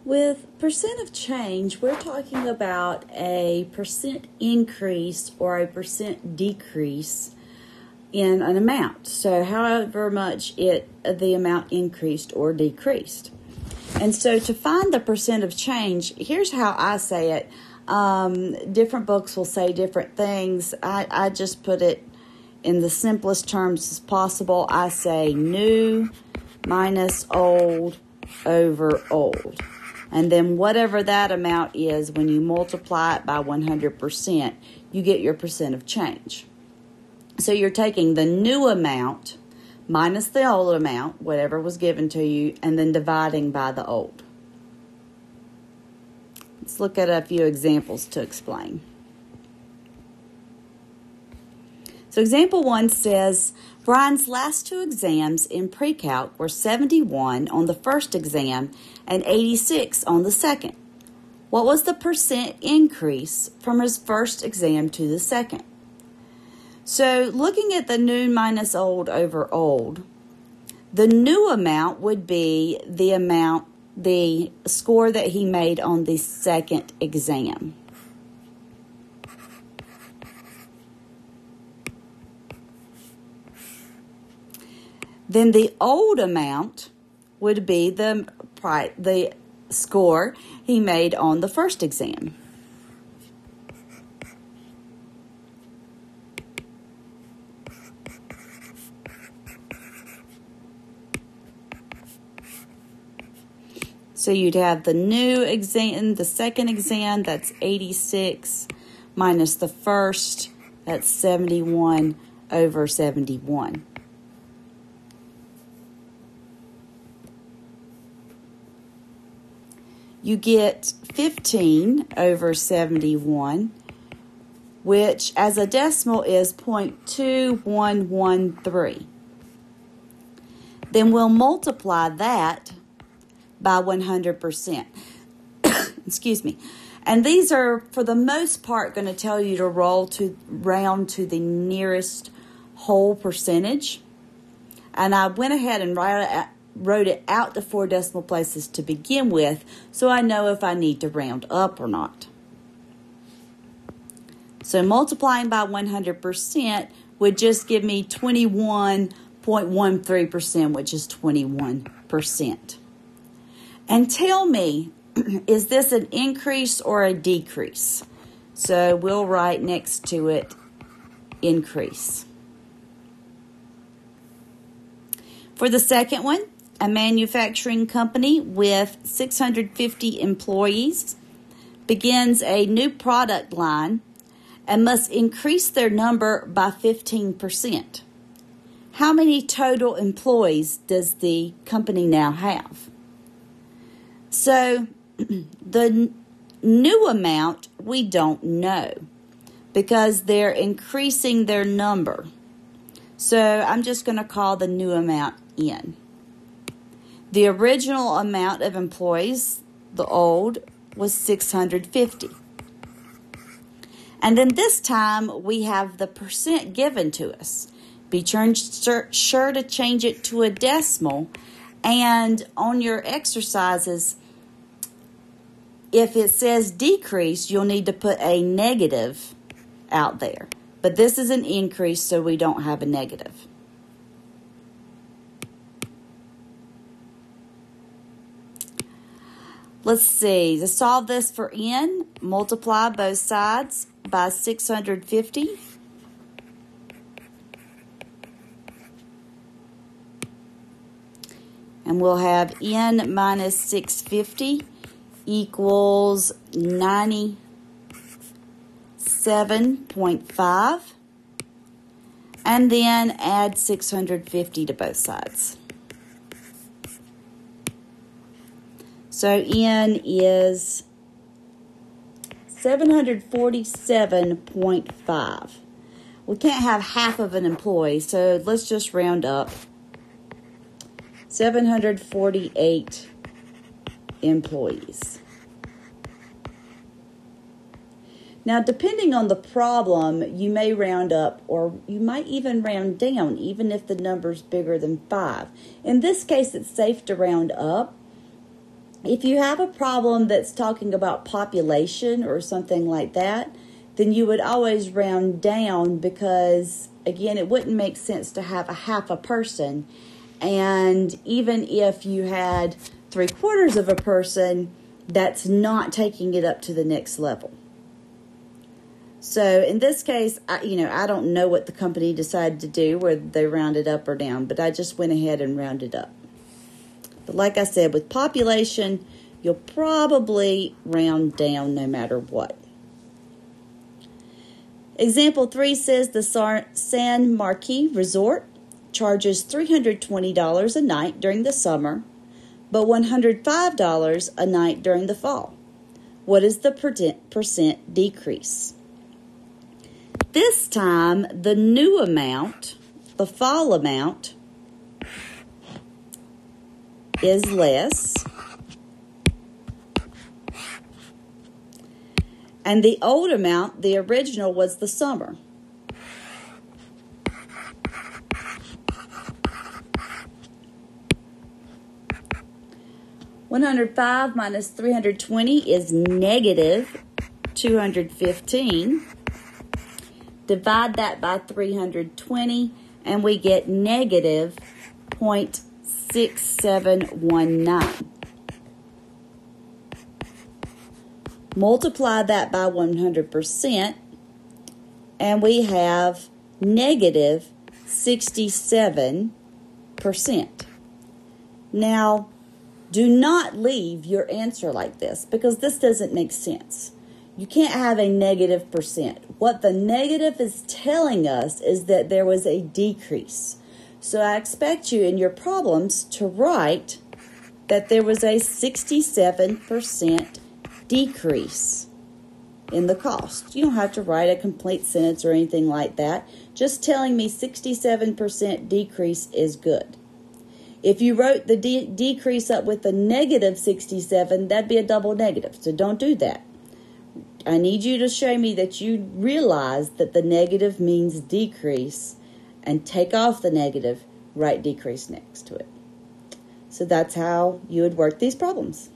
With percent of change, we're talking about a percent increase or a percent decrease in an amount. So however much the amount increased or decreased. And so to find the percent of change, here's how I say it. Different books will say different things. I just put it in the simplest terms as possible. I say new minus old over old. And then whatever that amount is, when you multiply it by 100%, you get your percent of change. So you're taking the new amount minus the old amount, whatever was given to you, and then dividing by the old. Let's look at a few examples to explain. So example 1 says, Brian's last 2 exams in pre-calc were 71 on the first exam and 86 on the second. What was the percent increase from his first exam to the second? So looking at the new minus old over old, the new amount would be the score that he made on the second exam. Then the old amount would be the score he made on the first exam. So you'd have the new exam, the second exam, that's 86, minus the first, that's 71 over 71. You get 15 over 71, which as a decimal is 0.2113. Then we'll multiply that by 100%. Excuse me. And these are, for the most part, going to tell you to round to the nearest whole percentage. And I went ahead and wrote it out to 4 decimal places to begin with, so I know if I need to round up or not. So multiplying by 100% would just give me 21.13%, which is 21%. And tell me, is this an increase or a decrease? So we'll write next to it, increase. For the second one, a manufacturing company with 650 employees begins a new product line and must increase their number by 15%. How many total employees does the company now have? So the new amount we don't know because they're increasing their number. So I'm just going to call the new amount N. The original amount of employees, the old, was 650. And then this time we have the percent given to us. Be sure to change it to a decimal. And on your exercises, if it says decrease, you'll need to put a negative out there. But this is an increase, so we don't have a negative. Let's see. To solve this for N, multiply both sides by 650. And we'll have N minus 650 equals 97.5. And then add 650 to both sides. So N is 747.5. We can't have half of an employee, so let's just round up. 748 employees. Now, depending on the problem, you may round up or you might even round down, even if the number's bigger than 5. In this case, it's safe to round up. If you have a problem that's talking about population or something like that, then you would always round down because, again, it wouldn't make sense to have a half a person. And even if you had 3/4 of a person, that's not taking it up to the next level. So in this case, I don't know what the company decided to do, whether they rounded up or down, but I just went ahead and rounded up. But like I said, with population, you'll probably round down no matter what. Example 3 says the San Marquis Resort charges $320 a night during the summer, but $105 a night during the fall. What is the percent decrease? This time, the new amount, the fall amount, is less, and the old amount, the original, was the summer. $105 minus $320 is negative $215. Divide that by 320, and we get negative 0.6719. Multiply that by 100%, and we have negative 67%. Now, do not leave your answer like this because this doesn't make sense. You can't have a negative percent. What the negative is telling us is that there was a decrease. So I expect you in your problems to write that there was a 67% decrease in the cost. You don't have to write a complete sentence or anything like that. Just telling me 67% decrease is good. If you wrote the decrease up with a negative 67, that'd be a double negative. So don't do that. I need you to show me that you realize that the negative means decrease and take off the negative, write decrease next to it. So that's how you would work these problems.